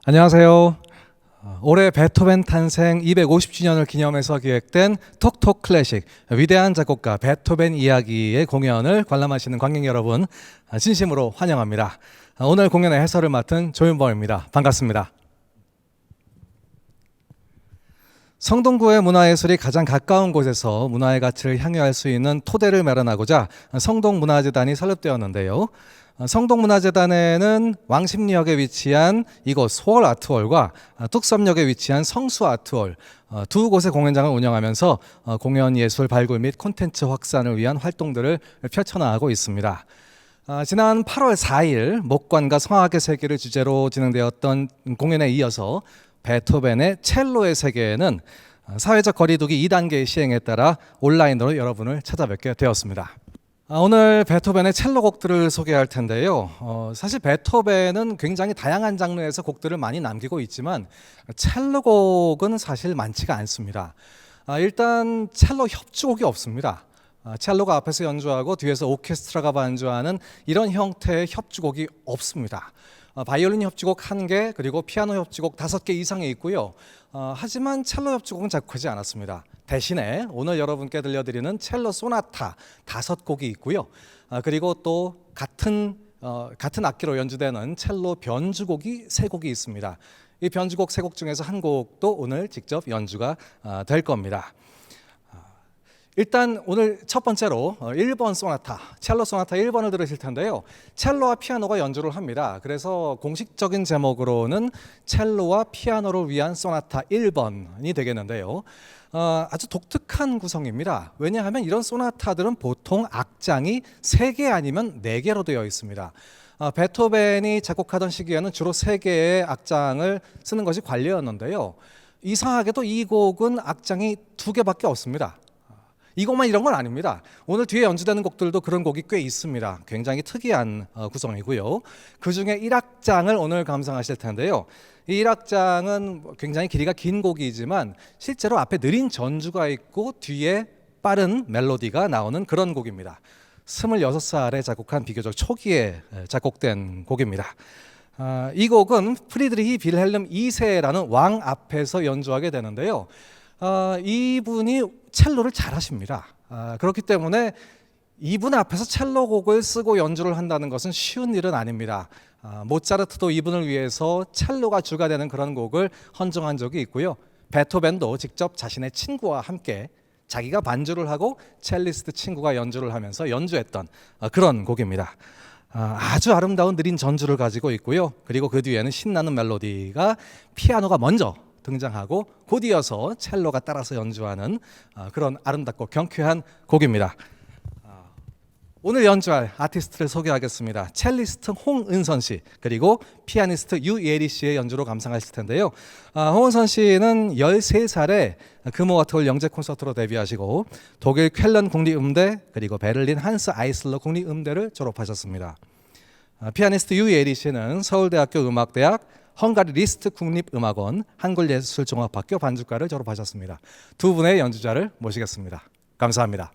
안녕하세요. 올해 베토벤 탄생 250주년을 기념해서 기획된 톡톡 클래식 위대한 작곡가 베토벤 이야기의 공연을 관람하시는 관객 여러분 진심으로 환영합니다. 오늘 공연의 해설을 맡은 조윤범입니다. 반갑습니다. 성동구의 문화예술이 가장 가까운 곳에서 문화의 가치를 향유할 수 있는 토대를 마련하고자 성동문화재단이 설립되었는데요. 성동문화재단에는 왕십리역에 위치한 이곳 소월 아트홀과 뚝섬역에 위치한 성수 아트홀 두 곳의 공연장을 운영하면서 공연 예술 발굴 및 콘텐츠 확산을 위한 활동들을 펼쳐나가고 있습니다. 지난 8월 4일 목관과 성악의 세계를 주제로 진행되었던 공연에 이어서 베토벤의 첼로의 세계에는 사회적 거리두기 2단계의 시행에 따라 온라인으로 여러분을 찾아뵙게 되었습니다. 오늘 베토벤의 첼로 곡들을 소개할 텐데요. 사실 베토벤은 굉장히 다양한 장르에서 곡들을 많이 남기고 있지만 첼로 곡은 사실 많지가 않습니다. 일단 첼로 협주곡이 없습니다. 첼로가 앞에서 연주하고 뒤에서 오케스트라가 반주하는 이런 형태의 협주곡이 없습니다. 바이올린 협주곡 1개 그리고 피아노 협주곡 5개 이상이 있고요. 하지만 첼로 협주곡은 작곡하지 않았습니다. 대신에 오늘 여러분께 들려드리는 첼로 소나타 5곡이 있고요. 그리고 또 같은 악기로 연주되는 첼로 변주곡이 3곡이 있습니다. 이 변주곡 3곡 중에서 한 곡도 오늘 직접 연주가 될 겁니다. 일단 오늘 첫 번째로 1번 소나타, 첼로 소나타 1번을 들으실 텐데요. 첼로와 피아노가 연주를 합니다. 그래서 공식적인 제목으로는 첼로와 피아노를 위한 소나타 1번이 되겠는데요. 아주 독특한 구성입니다. 왜냐하면 이런 소나타들은 보통 악장이 3개 아니면 4개로 되어 있습니다. 베토벤이 작곡하던 시기에는 주로 3개의 악장을 쓰는 것이 관례였는데요. 이상하게도 이 곡은 악장이 2개밖에 없습니다. 이 곡만 이런 건 아닙니다. 오늘 뒤에 연주되는 곡들도 그런 곡이 꽤 있습니다. 굉장히 특이한 구성이고요. 그 중에 1악장을 오늘 감상하실 텐데요. 이 1악장은 굉장히 길이가 긴 곡이지만 실제로 앞에 느린 전주가 있고 뒤에 빠른 멜로디가 나오는 그런 곡입니다. 26살에 작곡한 비교적 초기에 작곡된 곡입니다. 이 곡은 프리드리히 빌헬름 2세라는 왕 앞에서 연주하게 되는데요. 이분이 첼로를 잘하십니다. 그렇기 때문에 이분 앞에서 첼로 곡을 쓰고 연주를 한다는 것은 쉬운 일은 아닙니다. 모차르트도 이분을 위해서 첼로가 주가 되는 그런 곡을 헌정한 적이 있고요. 베토벤도 직접 자신의 친구와 함께 자기가 반주를 하고 첼리스트 친구가 연주를 하면서 연주했던 그런 곡입니다. 아주 아름다운 느린 전주를 가지고 있고요. 그리고 그 뒤에는 신나는 멜로디가 피아노가 먼저 등장하고 곧이어서 첼로가 따라서 연주하는 그런 아름답고 경쾌한 곡입니다. 오늘 연주할 아티스트를 소개하겠습니다. 첼리스트 홍은선 씨 그리고 피아니스트 유예리 씨의 연주로 감상하실 텐데요. 홍은선 씨는 13살에 금호와트홀 영재 콘서트로 데뷔하시고 독일 쾰른 국립음대 그리고 베를린 한스 아이슬러 국립음대를 졸업하셨습니다. 피아니스트 유예리 씨는 서울대학교 음악대학 헝가리 리스트 국립음악원 한글예술종합학교 반주과를 졸업하셨습니다. 두 분의 연주자를 모시겠습니다. 감사합니다.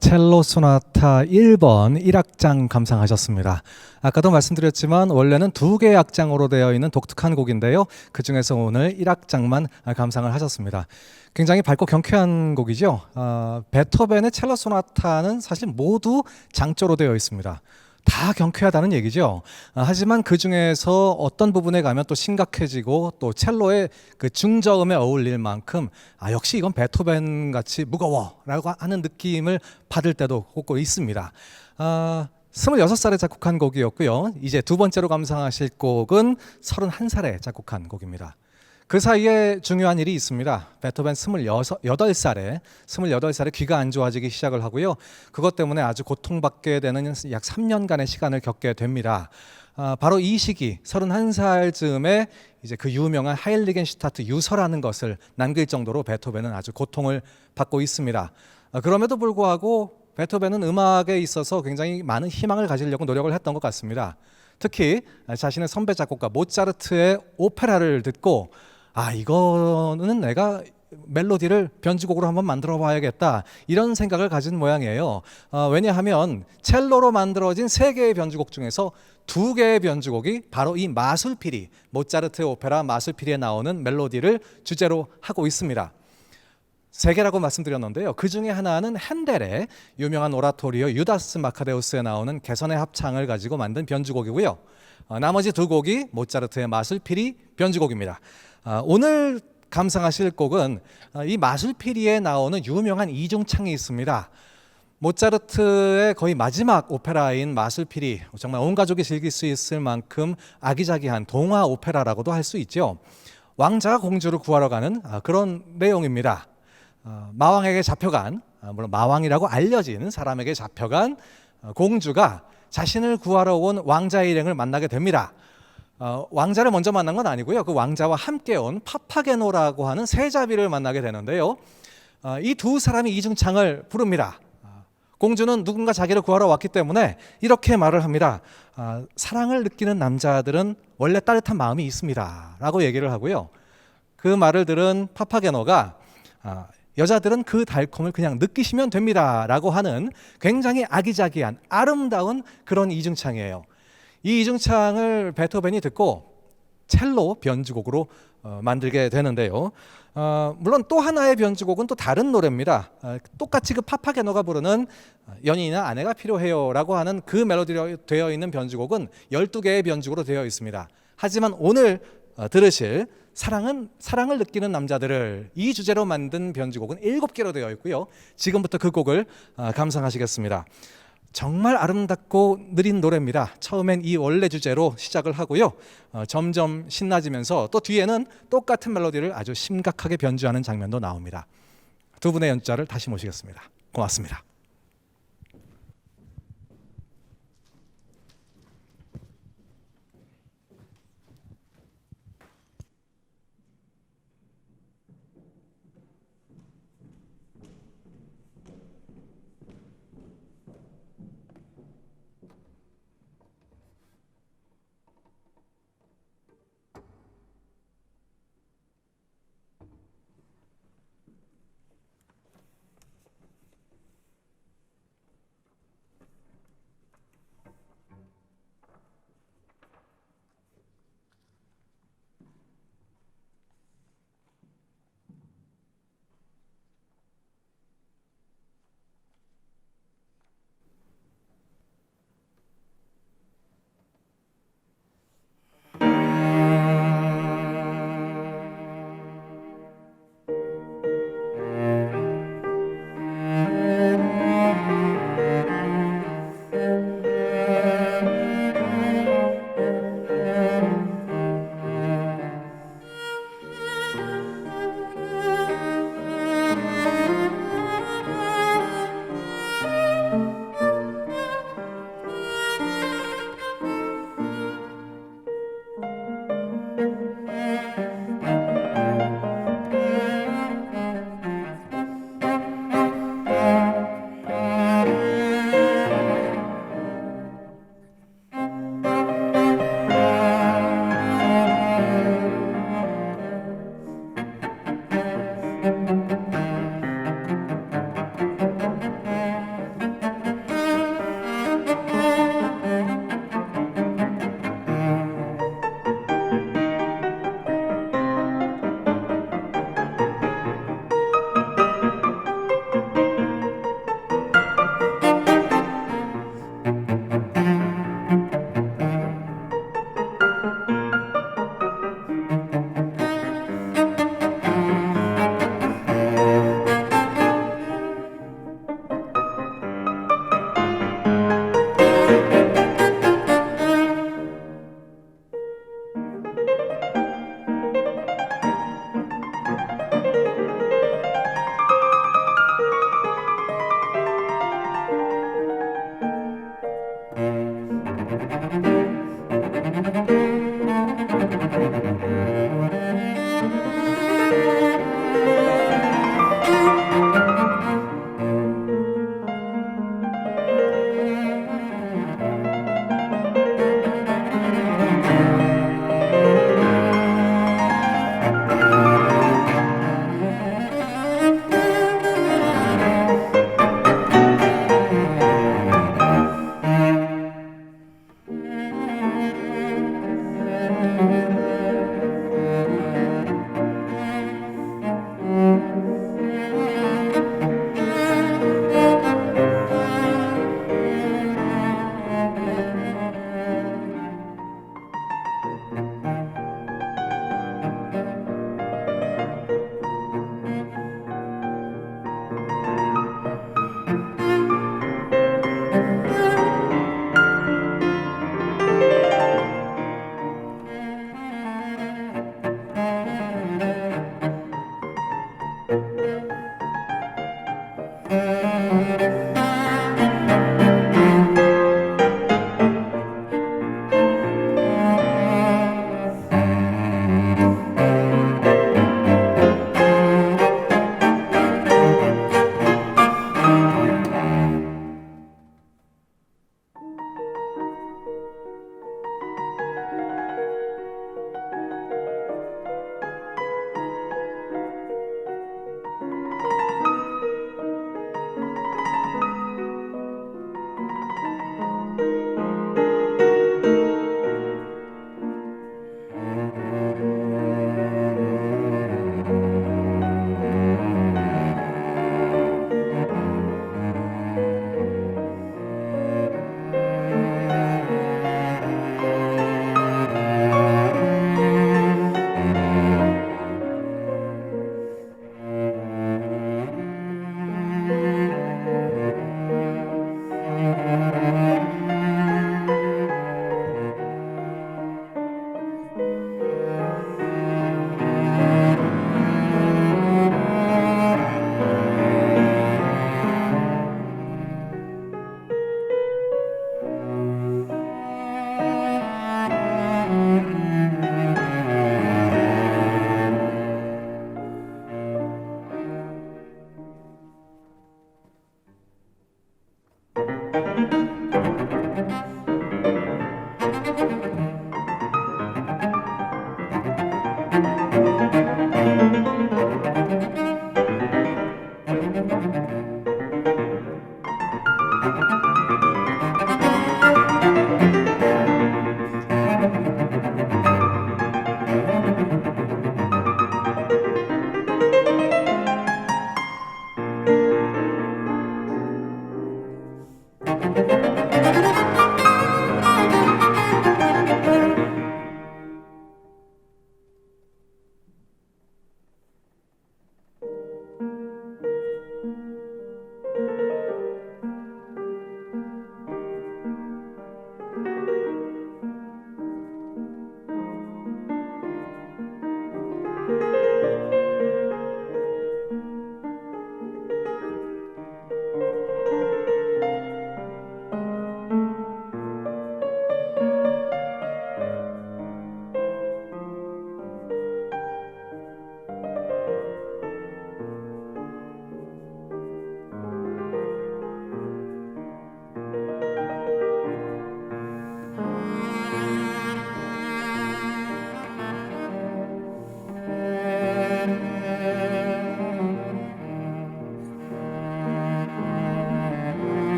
첼로 소나타 1번 1악장 감상하셨습니다. 아까도 말씀드렸지만 원래는 2개의 악장으로 되어 있는 독특한 곡인데요. 그중에서 오늘 1악장만 감상을 하셨습니다. 굉장히 밝고 경쾌한 곡이죠. 베토벤의 첼로 소나타는 사실 모두 장조로 되어 있습니다. 다 경쾌하다는 얘기죠. 하지만 그 중에서 어떤 부분에 가면 또 심각해지고 또 첼로의 그 중저음에 어울릴 만큼 역시 이건 베토벤 같이 무거워라고 하는 느낌을 받을 때도 꼭 있습니다. 26살에 작곡한 곡이었고요. 이제 두 번째로 감상하실 곡은 31살에 작곡한 곡입니다. 그 사이에 중요한 일이 있습니다. 베토벤 28살에 귀가 안 좋아지기 시작을 하고요. 그것 때문에 아주 고통받게 되는 약 3년간의 시간을 겪게 됩니다. 바로 이 시기 31살쯤에 이제 그 유명한 하일리겐슈타트 유서라는 것을 남길 정도로 베토벤은 아주 고통을 받고 있습니다. 그럼에도 불구하고 베토벤은 음악에 있어서 굉장히 많은 희망을 가지려고 노력을 했던 것 같습니다. 특히 자신의 선배 작곡가 모차르트의 오페라를 듣고 이거는 내가 멜로디를 변주곡으로 한번 만들어 봐야겠다 이런 생각을 가진 모양이에요. 왜냐하면 첼로로 만들어진 3개의 변주곡 중에서 2개의 변주곡이 바로 이 마술피리, 모차르트의 오페라 마술피리에 나오는 멜로디를 주제로 하고 있습니다. 3개라고 말씀드렸는데요. 그 중에 하나는 핸델의 유명한 오라토리오 유다스 마카데우스에 나오는 개선의 합창을 가지고 만든 변주곡이고요. 나머지 2곡이 모차르트의 마술피리 변주곡입니다. 오늘 감상하실 곡은 이 마술피리에 나오는 유명한 이중창이 있습니다. 모차르트의 거의 마지막 오페라인 마술피리, 정말 온 가족이 즐길 수 있을 만큼 아기자기한 동화 오페라라고도 할 수 있죠. 왕자가 공주를 구하러 가는 그런 내용입니다. 마왕에게 잡혀간, 물론 마왕이라고 알려진 사람에게 잡혀간 공주가 자신을 구하러 온 왕자의 일행을 만나게 됩니다. 왕자를 먼저 만난 건 아니고요. 그 왕자와 함께 온 파파게노라고 하는 세자비를 만나게 되는데요. 이 2 사람이 이중창을 부릅니다. 공주는 누군가 자기를 구하러 왔기 때문에 이렇게 말을 합니다. 사랑을 느끼는 남자들은 원래 따뜻한 마음이 있습니다 라고 얘기를 하고요. 그 말을 들은 파파게노가 여자들은 그 달콤을 그냥 느끼시면 됩니다 라고 하는 굉장히 아기자기한 아름다운 그런 이중창이에요. 이 이중창을 베토벤이 듣고 첼로 변주곡으로 만들게 되는데요. 물론 또 하나의 변주곡은 또 다른 노래입니다. 똑같이 그 파파게노가 부르는 연인이나 아내가 필요해요 라고 하는 그 멜로디로 되어 있는 변주곡은 12개의 변주곡으로 되어 있습니다. 하지만 오늘 들으실 사랑을 느끼는 남자들을 이 주제로 만든 변주곡은 7개로 되어 있고요. 지금부터 그 곡을 감상하시겠습니다. 정말 아름답고 느린 노래입니다. 처음엔 이 원래 주제로 시작을 하고요. 점점 신나지면서 또 뒤에는 똑같은 멜로디를 아주 심각하게 변주하는 장면도 나옵니다. 두 분의 연주자를 다시 모시겠습니다. 고맙습니다.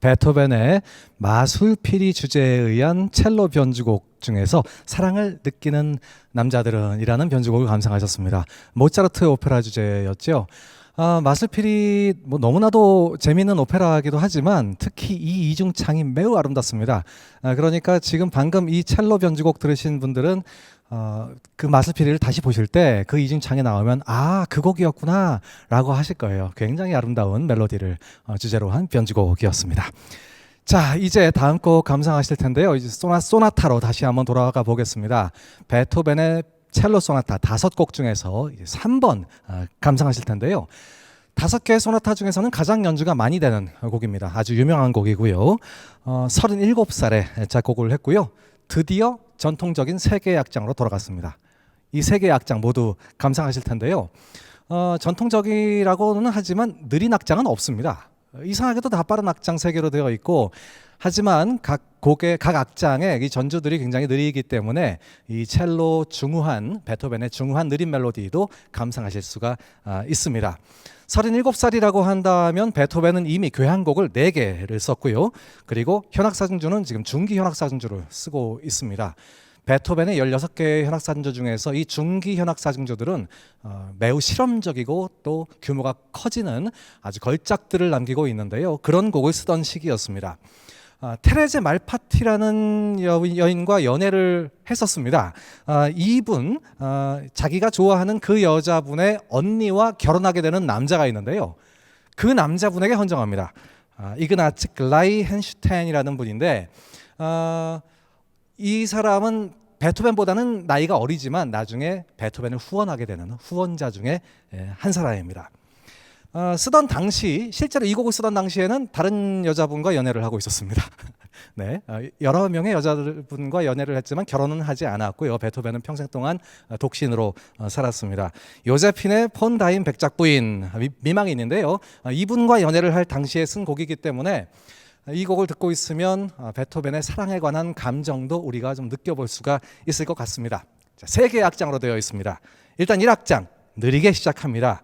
베토벤의 마술피리 주제에 의한 첼로 변주곡 중에서 사랑을 느끼는 남자들은이라는 변주곡을 감상하셨습니다. 모차르트 오페라 주제였죠. 마술피리 뭐 너무나도 재미있는 오페라이기도 하지만 특히 이 이중창이 매우 아름답습니다. 그러니까 지금 방금 이 첼로 변주곡 들으신 분들은 그 마술피리를 다시 보실 때 그 이중창에 나오면 그 곡이었구나 라고 하실 거예요. 굉장히 아름다운 멜로디를 주제로 한 변주곡이었습니다. 자, 이제 다음 곡 감상하실 텐데요. 이제 소나타로 다시 한번 돌아가 보겠습니다. 베토벤의 첼로 소나타 5곡 중에서 3번 감상하실 텐데요. 5개의 소나타 중에서는 가장 연주가 많이 되는 곡입니다. 아주 유명한 곡이고요. 37살에 작곡을 했고요. 드디어 전통적인 세계 악장으로 돌아갔습니다. 이 세계 악장 모두 감상하실 텐데요. 전통적이라고는 하지만 느린 악장은 없습니다. 이상하게도 다 빠른 악장 세계로 되어 있고, 하지만 각 곡의 각 악장의 이 전주들이 굉장히 느리기 때문에 이 첼로 중후한 베토벤의 중후한 느린 멜로디도 감상하실 수가 있습니다. 37살이라고 한다면 베토벤은 이미 교향곡을 4개를 썼고요. 그리고 현악사중주는 지금 중기 현악사중주를 쓰고 있습니다. 베토벤의 16개의 현악사중주 중에서 이 중기 현악사중주들은 매우 실험적이고 또 규모가 커지는 아주 걸작들을 남기고 있는데요. 그런 곡을 쓰던 시기였습니다. 테레제 말파티라는 여인과 연애를 했었습니다. 이분 자기가 좋아하는 그 여자분의 언니와 결혼하게 되는 남자가 있는데요. 그 남자분에게 헌정합니다. 이그나츠 글라이헨슈텐이라는 분인데 이 사람은 베토벤보다는 나이가 어리지만 나중에 베토벤을 후원하게 되는 후원자 중에 한 사람입니다. 쓰던 당시, 실제로 이 곡을 쓰던 당시에는 다른 여자분과 연애를 하고 있었습니다. 네, 여러 명의 여자분과 연애를 했지만 결혼은 하지 않았고요. 베토벤은 평생 동안 독신으로 살았습니다. 요제핀의 폰 다인 백작 부인, 미망인인데요. 이분과 연애를 할 당시에 쓴 곡이기 때문에 이 곡을 듣고 있으면 베토벤의 사랑에 관한 감정도 우리가 좀 느껴볼 수가 있을 것 같습니다. 자, 3개의 악장으로 되어 있습니다. 일단 1악장 느리게 시작합니다.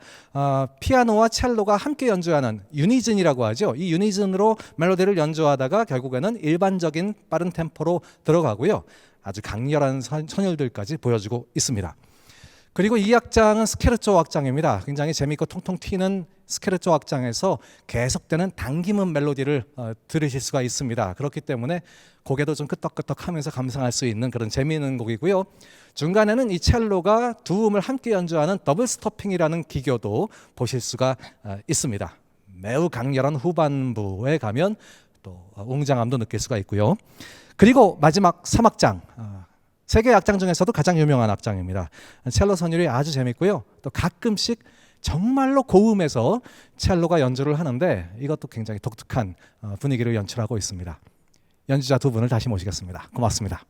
피아노와 첼로가 함께 연주하는 유니즌이라고 하죠. 이 유니즌으로 멜로디를 연주하다가 결국에는 일반적인 빠른 템포로 들어가고요. 아주 강렬한 선율들까지 보여주고 있습니다. 그리고 이 악장은 스케르초 악장입니다. 굉장히 재미있고 통통 튀는 스케르초 악장에서 계속되는 당김은 멜로디를 들으실 수가 있습니다. 그렇기 때문에 고개도 좀 끄덕끄덕하면서 감상할 수 있는 그런 재미있는 곡이고요. 중간에는 이 첼로가 두 음을 함께 연주하는 더블 스토핑이라는 기교도 보실 수가 있습니다. 매우 강렬한 후반부에 가면 또 웅장함도 느낄 수가 있고요. 그리고 마지막 3악장, 세계 악장 중에서도 가장 유명한 악장입니다. 첼로 선율이 아주 재밌고요. 또 가끔씩 정말로 고음에서 첼로가 연주를 하는데 이것도 굉장히 독특한 분위기를 연출하고 있습니다. 연주자 두 분을 다시 모시겠습니다. 고맙습니다.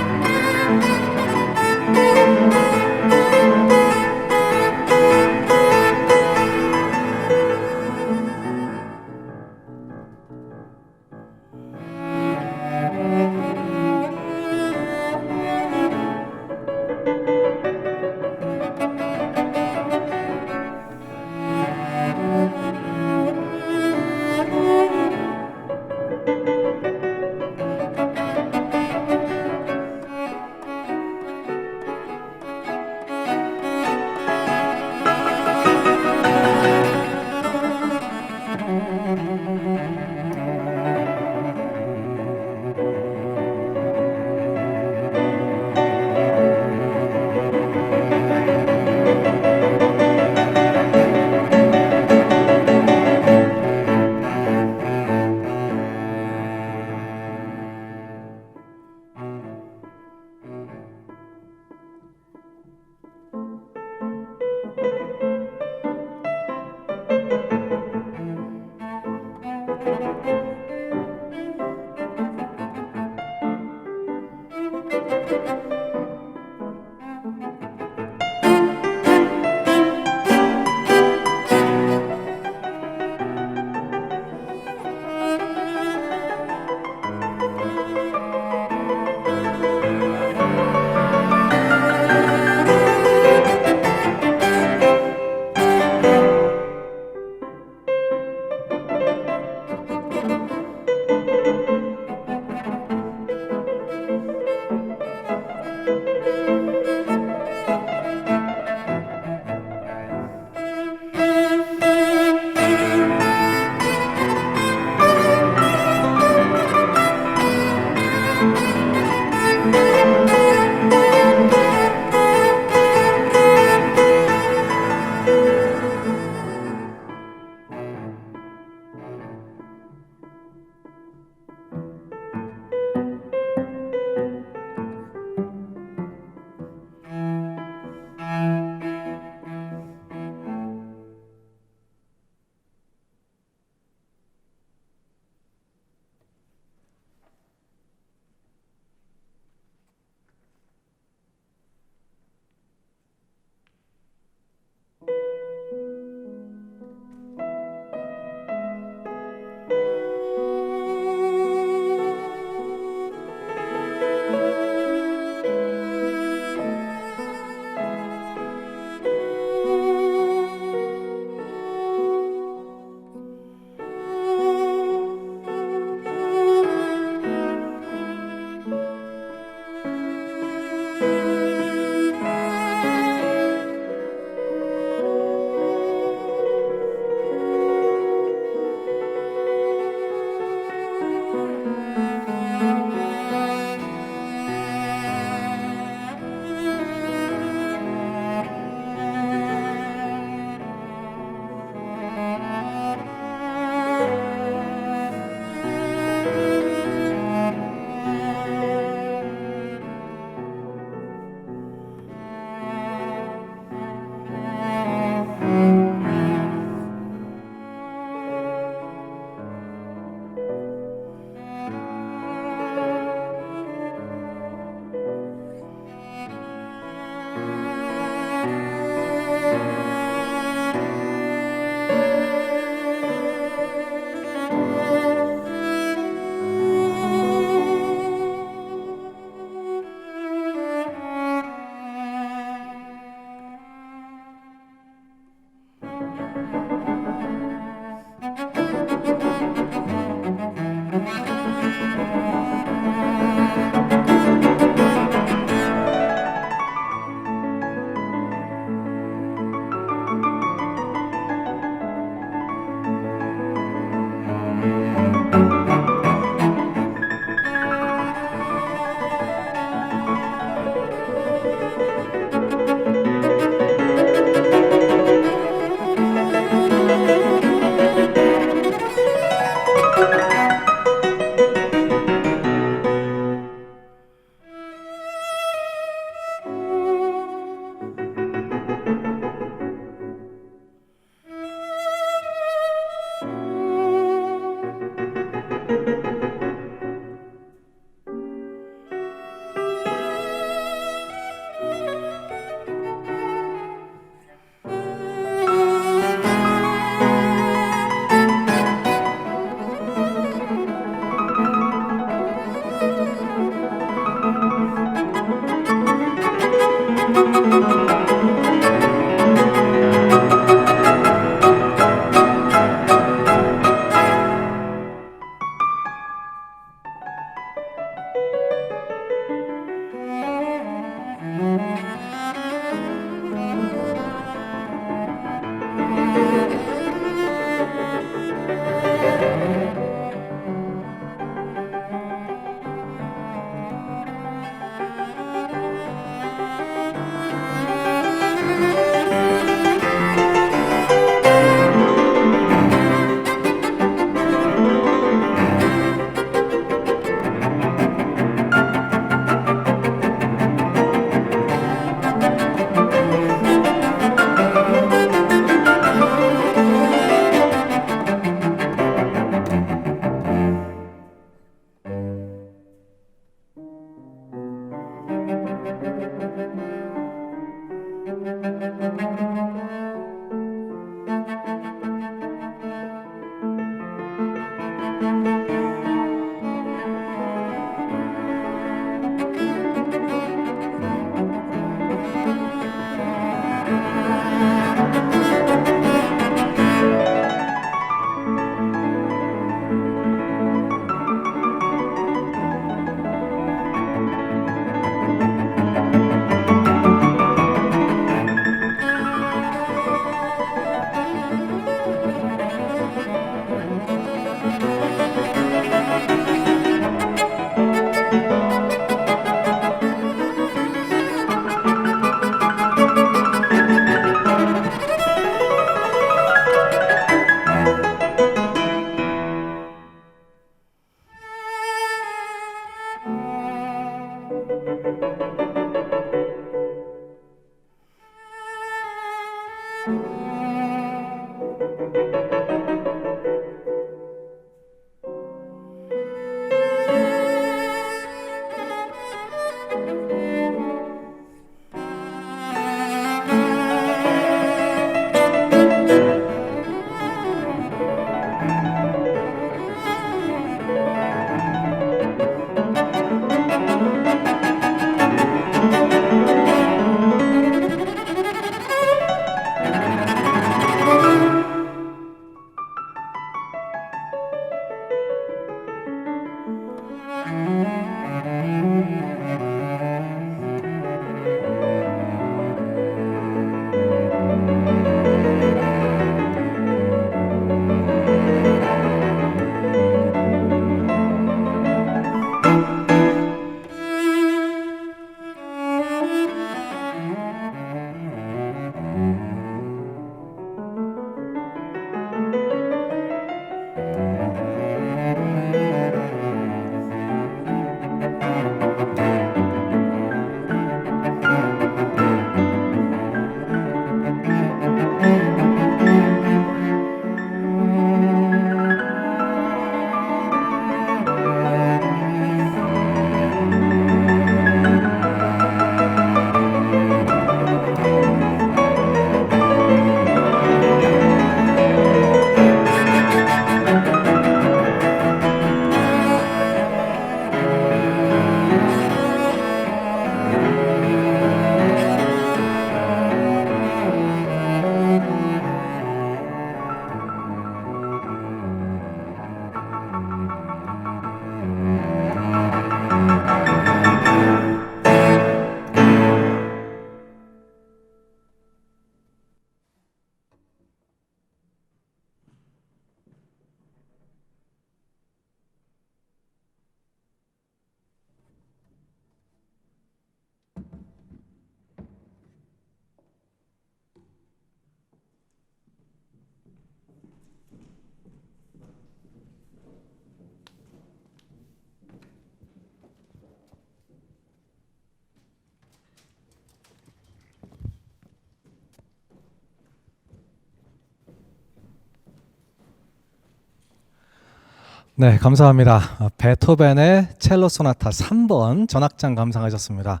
네, 감사합니다. 베토벤의 첼로 소나타 3번 전악장 감상하셨습니다.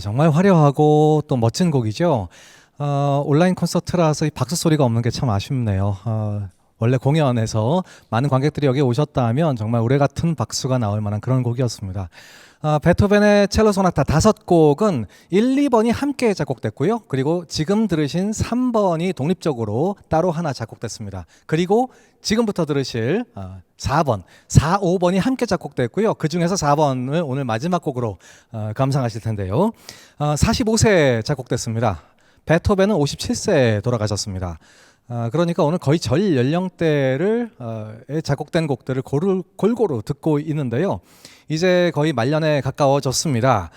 정말 화려하고 또 멋진 곡이죠. 온라인 콘서트라서 이 박수 소리가 없는 게 참 아쉽네요. 원래 공연에서 많은 관객들이 여기 오셨다면 정말 우레 같은 박수가 나올 만한 그런 곡이었습니다. 베토벤의 첼로 소나타 5곡은 1, 2번이 함께 작곡됐고요. 그리고 지금 들으신 3번이 독립적으로 따로 하나 작곡됐습니다. 그리고 지금부터 들으실 4번, 4, 5번이 함께 작곡됐고요. 그 중에서 4번을 오늘 마지막 곡으로 감상하실 텐데요. 45세에 작곡됐습니다. 베토벤은 57세에 돌아가셨습니다. 그러니까 오늘 거의 전 연령대를 작곡된 곡들을 골고루 듣고 있는데요. 이제 거의 말년에 가까워졌습니다.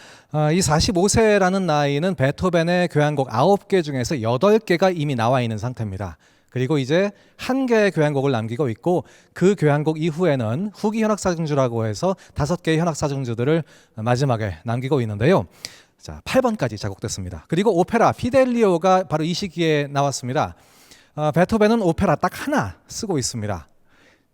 이 45세라는 나이는 베토벤의 교향곡 9개 중에서 8개가 이미 나와 있는 상태입니다. 그리고 이제 한 개의 교향곡을 남기고 있고 그 교향곡 이후에는 후기 현악사중주라고 해서 5개의 현악사중주들을 마지막에 남기고 있는데요. 자, 8번까지 작곡됐습니다. 그리고 오페라 피델리오가 바로 이 시기에 나왔습니다. 베토벤은 오페라 딱 하나 쓰고 있습니다.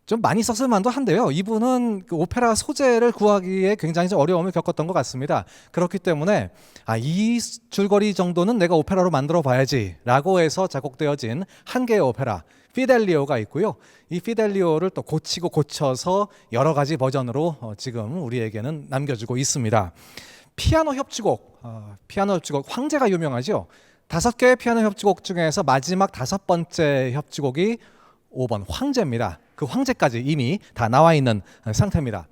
좀 많이 썼을 만도 한데요. 이분은 그 오페라 소재를 구하기에 굉장히 좀 어려움을 겪었던 것 같습니다. 그렇기 때문에 이 줄거리 정도는 내가 오페라로 만들어 봐야지 라고 해서 작곡되어진 한 개의 오페라 피델리오가 있고요. 이 피델리오를 또 고치고 고쳐서 여러 가지 버전으로 지금 우리에게는 남겨주고 있습니다. 피아노 협주곡 황제가 유명하죠. 5개의 피아노 협주곡 중에서 마지막 5번째 협주곡이 5번 황제입니다. 그 황제까지 이미 다 나와 있는 상태입니다.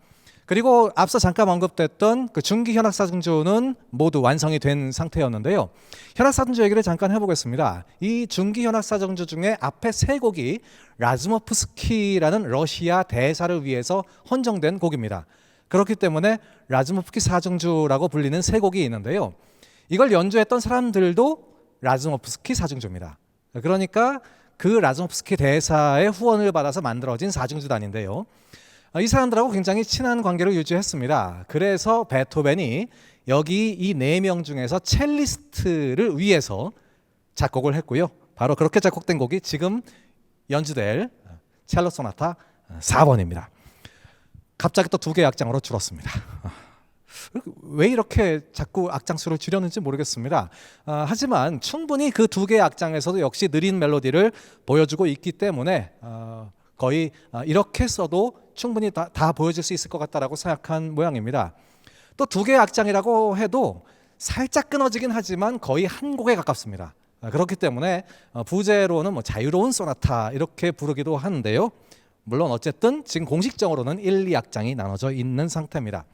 그리고 앞서 잠깐 언급됐던 그 중기 현악사중주는 모두 완성이 된 상태였는데요. 현악사중주 얘기를 잠깐 해보겠습니다. 이 중기 현악사중주 중에 앞에 3곡이 라즈모프스키라는 러시아 대사를 위해서 헌정된 곡입니다. 그렇기 때문에 라즈모프스키 사중주라고 불리는 3곡이 있는데요. 이걸 연주했던 사람들도 라즈모프스키 사중주입니다. 그러니까 그 라즈모프스키 대사의 후원을 받아서 만들어진 사중주단인데요. 이 사람들하고 굉장히 친한 관계를 유지했습니다. 그래서 베토벤이 여기 이 4명 중에서 첼리스트를 위해서 작곡을 했고요. 바로 그렇게 작곡된 곡이 지금 연주될 첼로 소나타 4번입니다. 갑자기 또 2개의 악장으로 줄었습니다. 왜 이렇게 자꾸 악장수를 줄였는지 모르겠습니다. 하지만 충분히 그 2개의 악장에서도 역시 느린 멜로디를 보여주고 있기 때문에 거의 이렇게 써도 충분히 다 보여줄 수 있을 것 같다라고 생각한 모양입니다. 또 2개의 악장이라고 해도 살짝 끊어지긴 하지만 거의 한 곡에 가깝습니다. 그렇기 때문에 부제로는 뭐 자유로운 소나타 이렇게 부르기도 하는데요. 물론 어쨌든 지금 공식적으로는 1, 2악장이 나눠져 있는 상태입니다.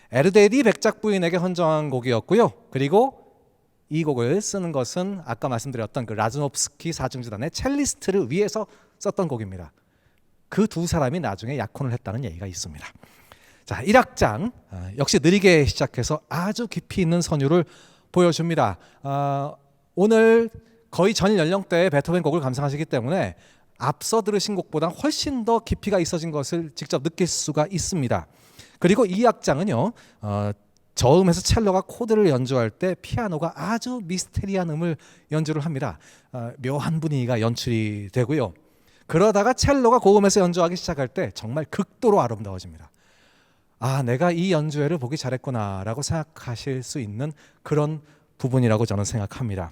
에르데디 백작 부인에게 헌정한 곡이었고요. 그리고 이 곡을 쓰는 것은 아까 말씀드렸던 그 라즈노프스키 사중주단의 첼리스트를 위해서 썼던 곡입니다. 그 2사람이 나중에 약혼을 했다는 얘기가 있습니다. 자, 1악장 역시 느리게 시작해서 아주 깊이 있는 선율을 보여줍니다. 오늘 거의 전 연령대의 베토벤 곡을 감상하시기 때문에 앞서 들으신 곡보다 훨씬 더 깊이가 있어진 것을 직접 느낄 수가 있습니다. 그리고 이 악장은요, 저음에서 첼로가 코드를 연주할 때 피아노가 아주 미스테리한 음을 연주를 합니다. 묘한 분위기가 연출이 되고요. 그러다가 첼로가 고음에서 연주하기 시작할 때 정말 극도로 아름다워집니다. 내가 이 연주회를 보기 잘했구나 라고 생각하실 수 있는 그런 부분이라고 저는 생각합니다.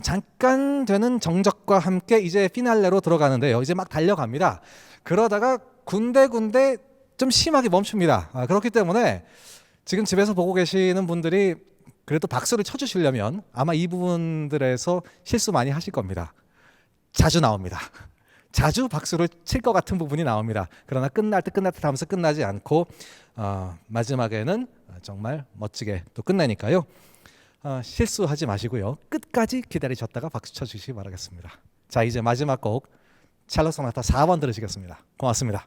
잠깐 되는 정적과 함께 이제 피날레로 들어가는데요. 이제 막 달려갑니다. 그러다가 군데군데 좀 심하게 멈춥니다. 그렇기 때문에 지금 집에서 보고 계시는 분들이 그래도 박수를 쳐주시려면 아마 이 부분들에서 실수 많이 하실 겁니다. 자주 나옵니다. 자주 박수를 칠 것 같은 부분이 나옵니다. 그러나 끝날 듯 하면서 끝나지 않고 마지막에는 정말 멋지게 또 끝내니까요. 실수하지 마시고요. 끝까지 기다리셨다가 박수 쳐주시기 바라겠습니다. 자, 이제 마지막 곡 첼로 소나타 4번 들으시겠습니다. 고맙습니다.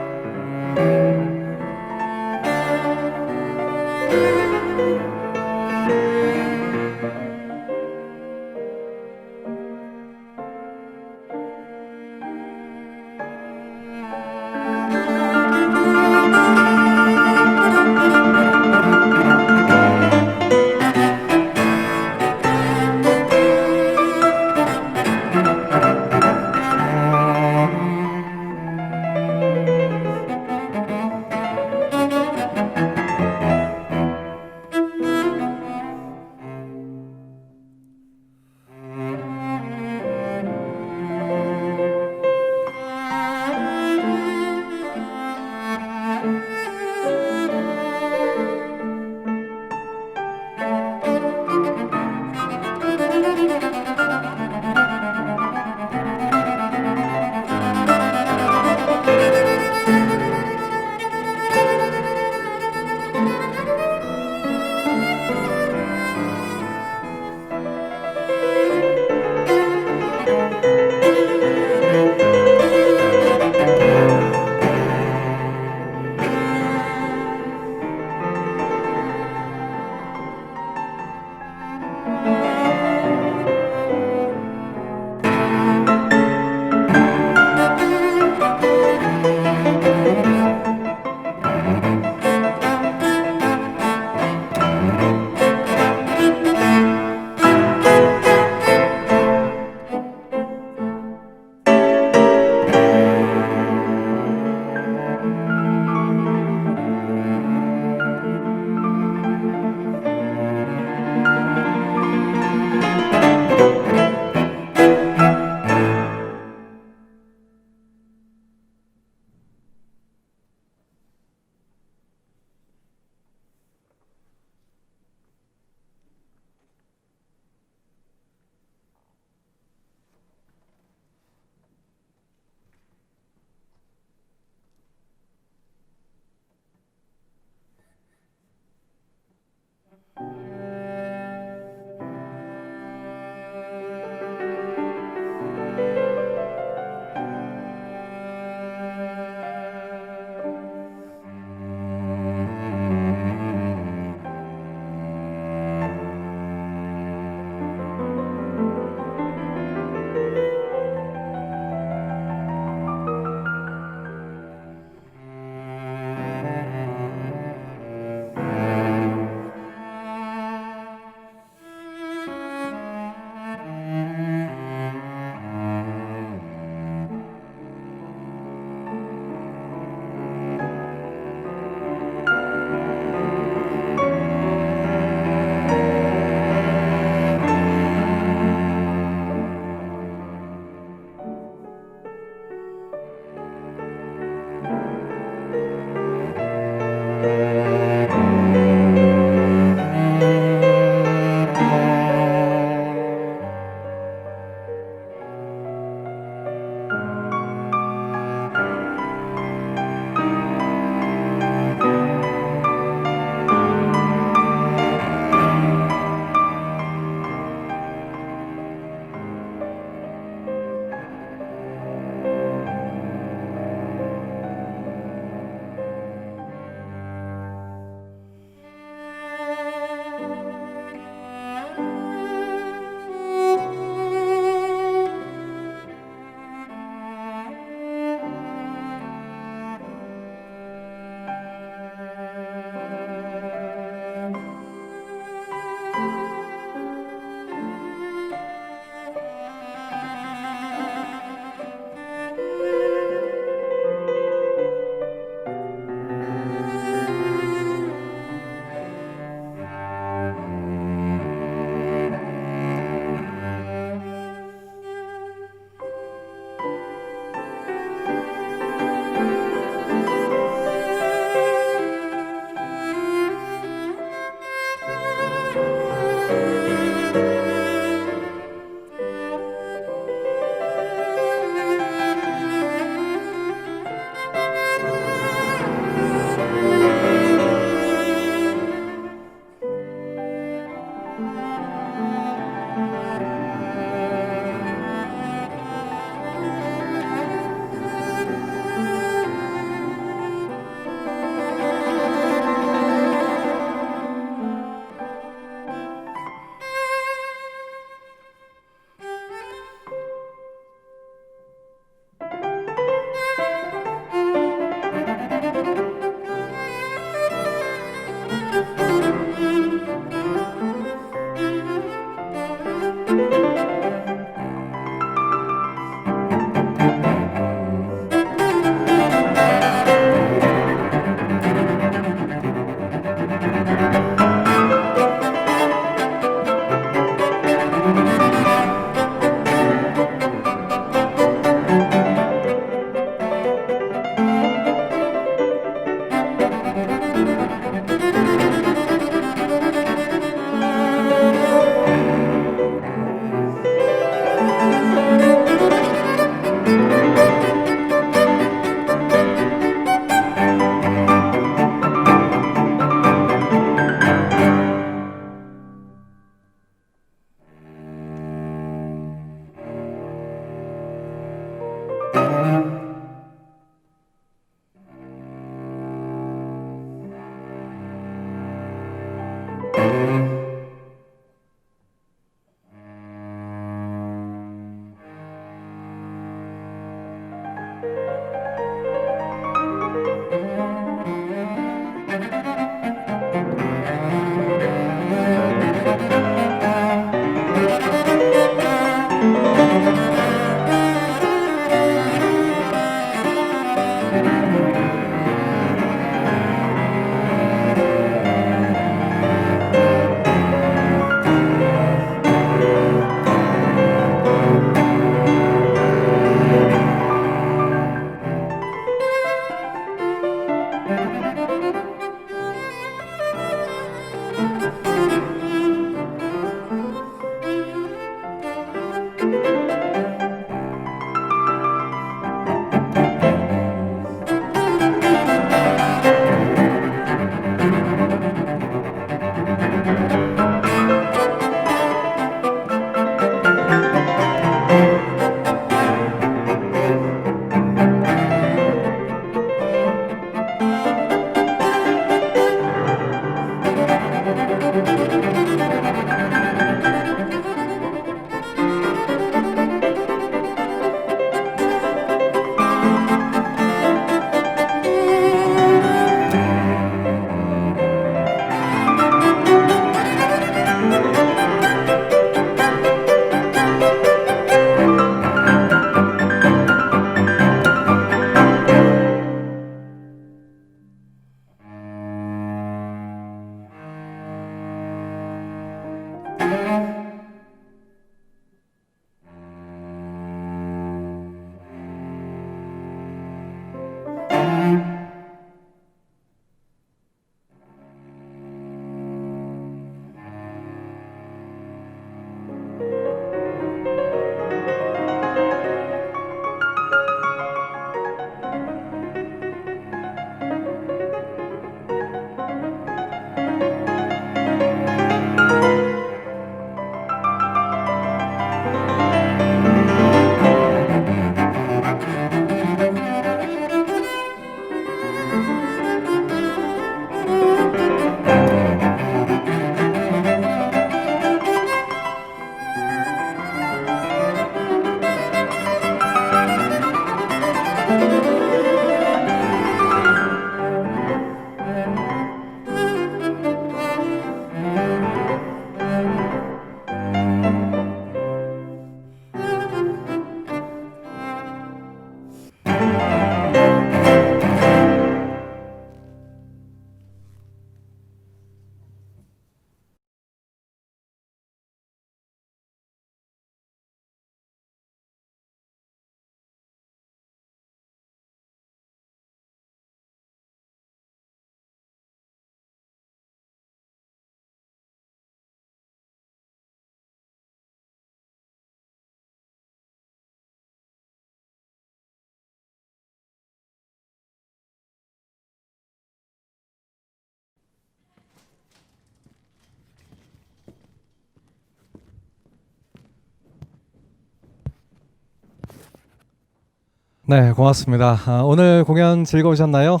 네, 고맙습니다. 오늘 공연 즐거우셨나요?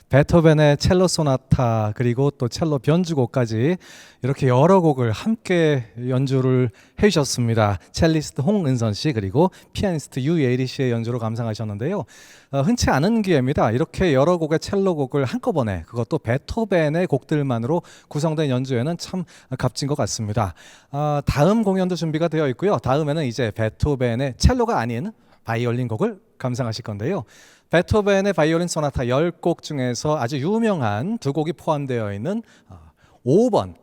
베토벤의 첼로 소나타 그리고 또 첼로 변주곡까지 이렇게 여러 곡을 함께 연주를 해주셨습니다. 첼리스트 홍은선 씨 그리고 피아니스트 유예리 씨의 연주로 감상하셨는데요. 흔치 않은 기회입니다. 이렇게 여러 곡의 첼로 곡을 한꺼번에 그것도 베토벤의 곡들만으로 구성된 연주회는 참 값진 것 같습니다. 다음 공연도 준비가 되어 있고요. 다음에는 이제 베토벤의 첼로가 아닌 바이올린 곡을 감상하실 건데요. 베토벤의 바이올린 소나타 10곡 중에서 아주 유명한 두 곡이 포함되어 있는 5번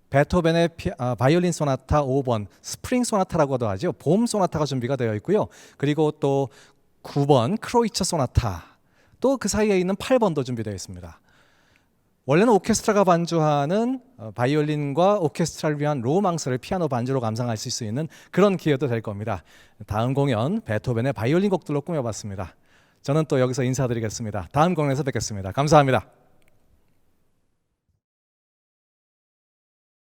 베토벤의 바이올린 소나타 5번 스프링 소나타라고도 하죠. 봄 소나타가 준비가 되어 있고요. 그리고 또 9번 크로이처 소나타 또 그 사이에 있는 8번도 준비되어 있습니다. 원래는 오케스트라가 반주하는 바이올린과 오케스트라를 위한 로망스를 피아노 반주로 감상하실 수 있는 그런 기회도 될 겁니다. 다음 공연 베토벤의 바이올린 곡들로 꾸며봤습니다. 저는 또 여기서 인사드리겠습니다. 다음 공연에서 뵙겠습니다. 감사합니다.